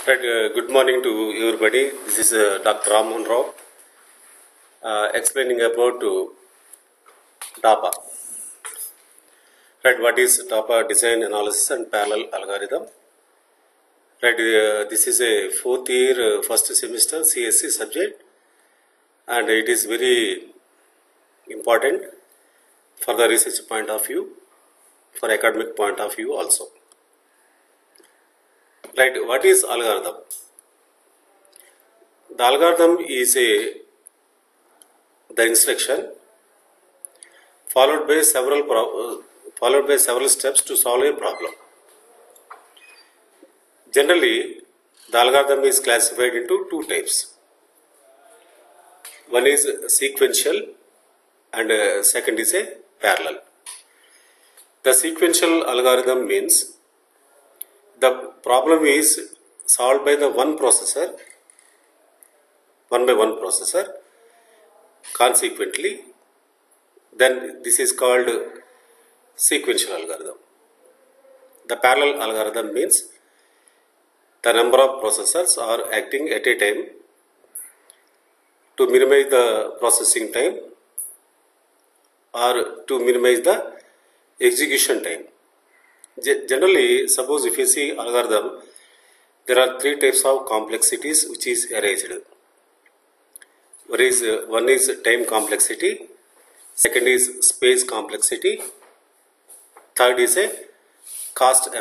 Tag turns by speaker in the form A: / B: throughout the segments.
A: Right, good morning to everybody. This is Dr. Raman Rao explaining about DAPA. Right, what is DAPA? Design, Analysis and Parallel Algorithm. Right, this is a fourth year, first semester CSC subject, and it is very important for the research point of view, for academic point of view also. Right, what is algorithm? The algorithm is the instruction followed by several steps to solve a problem. Generally, the algorithm is classified into two types. One is sequential and second is a parallel. The sequential algorithm means the problem is solved by the one by one processor consequently. Then this is called sequential algorithm. The parallel algorithm means the number of processors are acting at a time to minimize the processing time or to minimize the execution time. Generally, suppose if you see algorithm, there are three types of complexities which is erased. One is time complexity, second is space complexity, third is a cost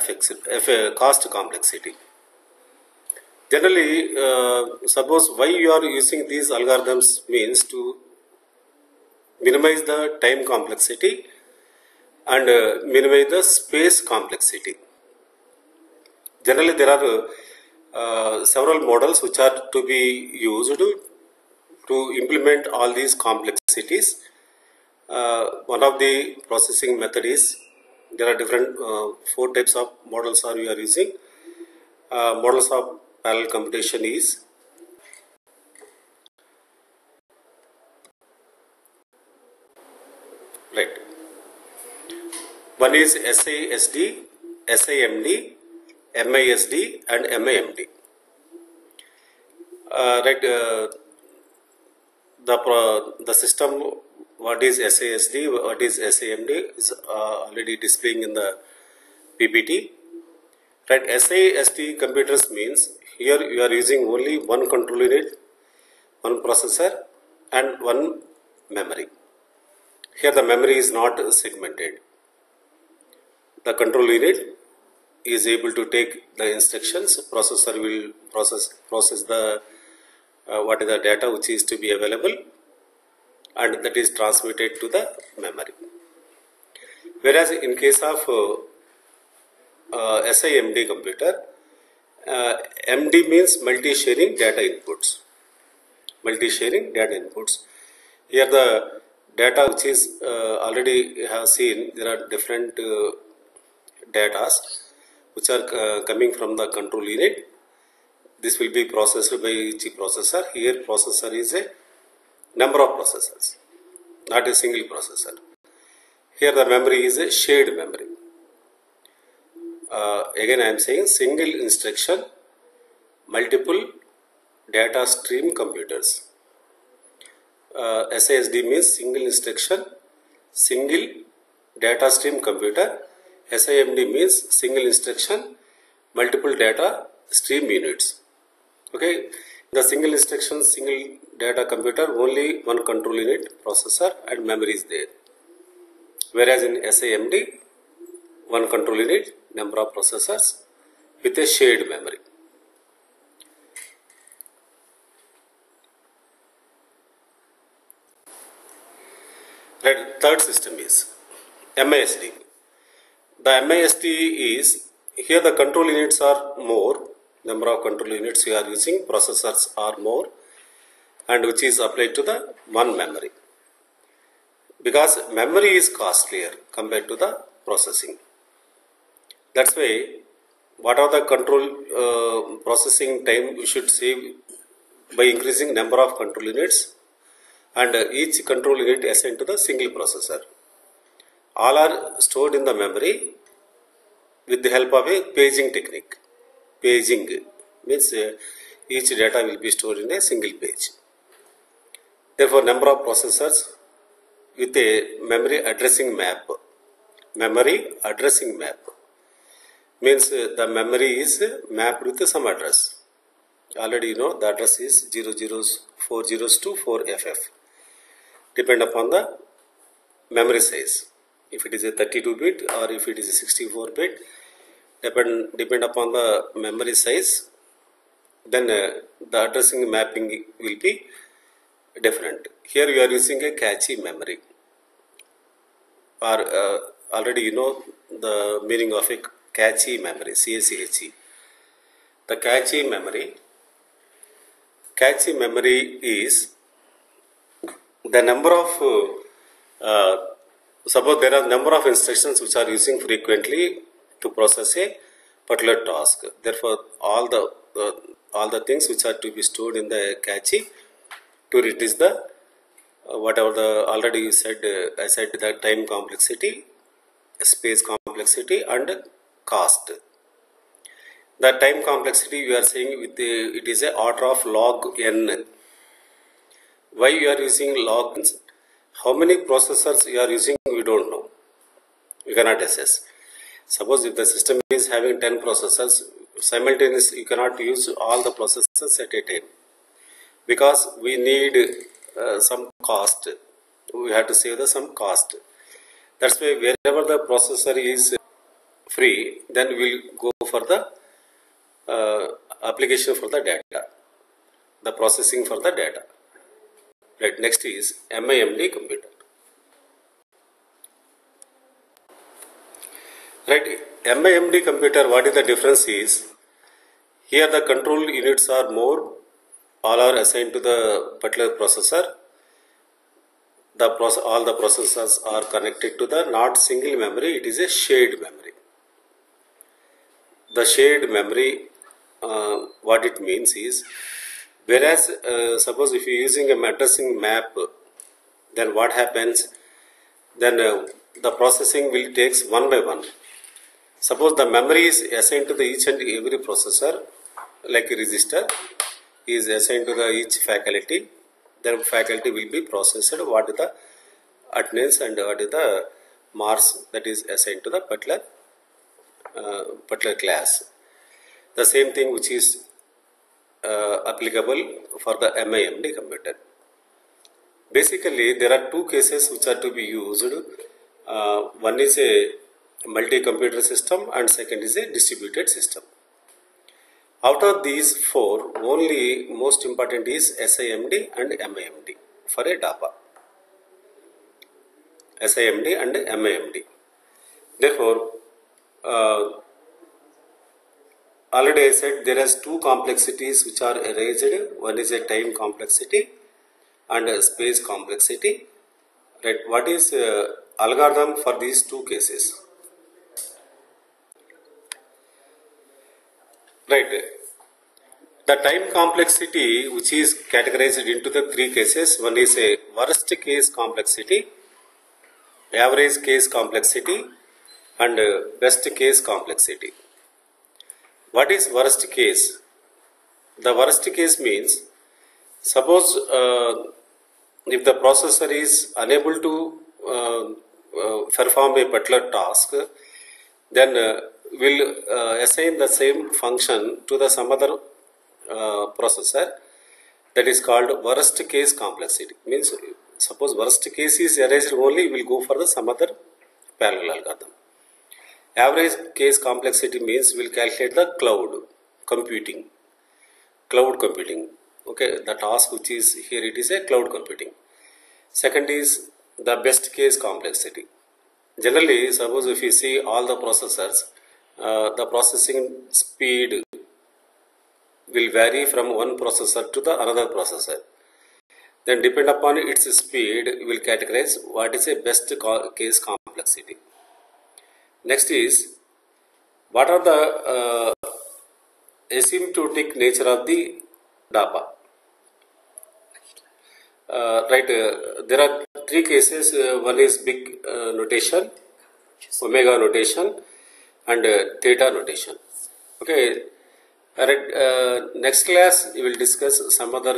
A: complexity. Generally, suppose why you are using these algorithms means to minimize the time complexity and minimize the space complexity. Generally, there are several models which are to be used to implement all these complexities. One of the processing method is there are different four types of models we are using. Models of parallel computation is right. One is SASD, SIMD, MISD and MIMD. Right. The system, what is SASD, what is SIMD is already displaying in the PPT. Right, SASD computers means here you are using only one control unit, one processor and one memory. Here the memory is not segmented. The control unit is able to take the instructions, processor will process the what is the data which is to be available and that is transmitted to the memory. Whereas in case of SIMD computer, MD means multi-sharing data inputs. Multi-sharing data inputs. Here the data which is already have seen, there are different data which are coming from the control unit. This will be processed by each processor. Here processor is a number of processors, not a single processor. Here the memory is a shared memory. Again I am saying single instruction, multiple data stream computers. SASD means single instruction, single data stream computer. SIMD means single instruction, multiple data stream units. Okay, the single instruction, single data computer, only one control unit, processor and memory is there. Whereas in SIMD, one control unit, number of processors with a shared memory. Right, third system is MISD. The MISD is, here the control units are more, number of control units you are using, processors are more, and which is applied to the one memory. Because memory is costlier compared to the processing. That's why what are the control processing time you should save by increasing number of control units and each control unit assigned to the single processor. All are stored in the memory with the help of a paging technique. Paging means each data will be stored in a single page. Therefore, number of processors with a memory addressing map. Memory addressing map means the memory is mapped with some address. Already you know the address is 0040 to 4FF. Depend upon the memory size. If it is a 32-bit or if it is a 64-bit, depend upon the memory size, then the addressing mapping will be different. Here we are using a cache memory. Or already you know the meaning of a cache memory, CACHE. The cache memory is the number of suppose there are number of instructions which are using frequently to process a particular task. Therefore, all the things which are to be stored in the cache to reduce the whatever the already you said. I said the time complexity, space complexity, and cost. The time complexity we are saying with it is a order of log n. Why we are using log n? How many processors you are using, we don't know. We cannot assess. Suppose if the system is having 10 processors, simultaneously you cannot use all the processors at a time. Because we need some cost. We have to save some cost. That's why wherever the processor is free, then we will go for the application for the data, the processing for the data. Right, next is MIMD computer. Right, MIMD computer, what is the difference is, here the control units are more, all are assigned to the particular processor. All the processors are connected to the not single memory, it is a shared memory. The shared memory, what it means is, whereas suppose if you are using a addressing map, then what happens? Then the processing will takes one by one. Suppose the memory is assigned to the each and every processor, like a register is assigned to the each faculty. Then faculty will be processed. What is the attendance and what is the marks that is assigned to the particular class. The same thing which is applicable for the MIMD computer. Basically, there are two cases which are to be used. One is a multi-computer system and second is a distributed system. Out of these four, only most important is SIMD and MIMD for a DAPA. SIMD and MIMD. Therefore, already I said there is two complexities which are erased. One is a time complexity and a space complexity. Right? What is algorithm for these two cases? Right. The time complexity, which is categorized into the three cases. One is a worst case complexity, average case complexity, and best case complexity. What is worst case? The worst case means, suppose if the processor is unable to perform a particular task, then will assign the same function to the some other processor. That is called worst case complexity. Means suppose worst case is erased only, will go for the some other parallel algorithm. Average case complexity means we will calculate the cloud computing. Okay, the task which is here, it is a cloud computing. Second is the best case complexity. Generally, suppose if you see all the processors, the processing speed will vary from one processor to the another processor. Then depend upon its speed, we will categorize what is a best case complexity. Next is, what are the asymptotic nature of the DAPA? Right, there are three cases. One is big notation, omega notation, and theta notation. Okay, Alright, next class we will discuss some other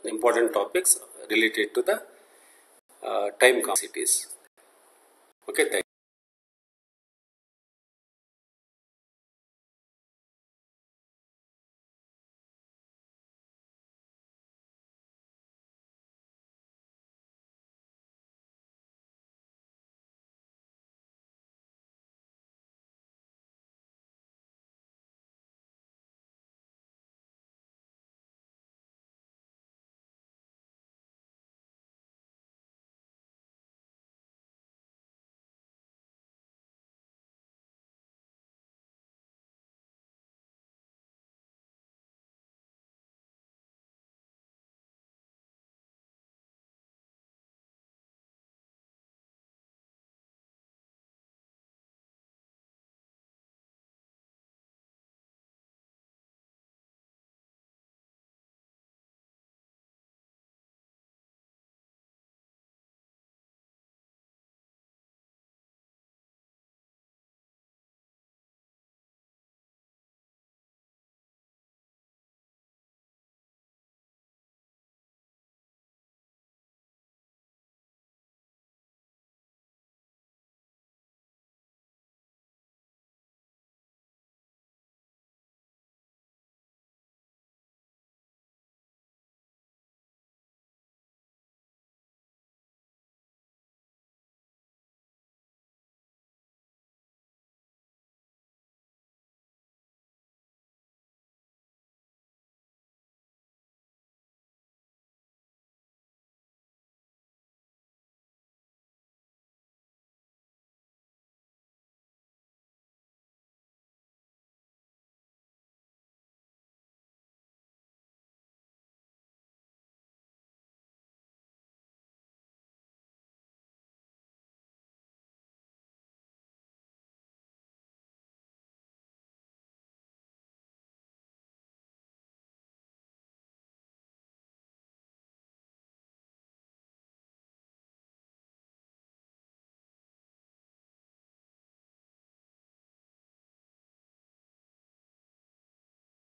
A: important topics related to the time complexities. Okay, thank you.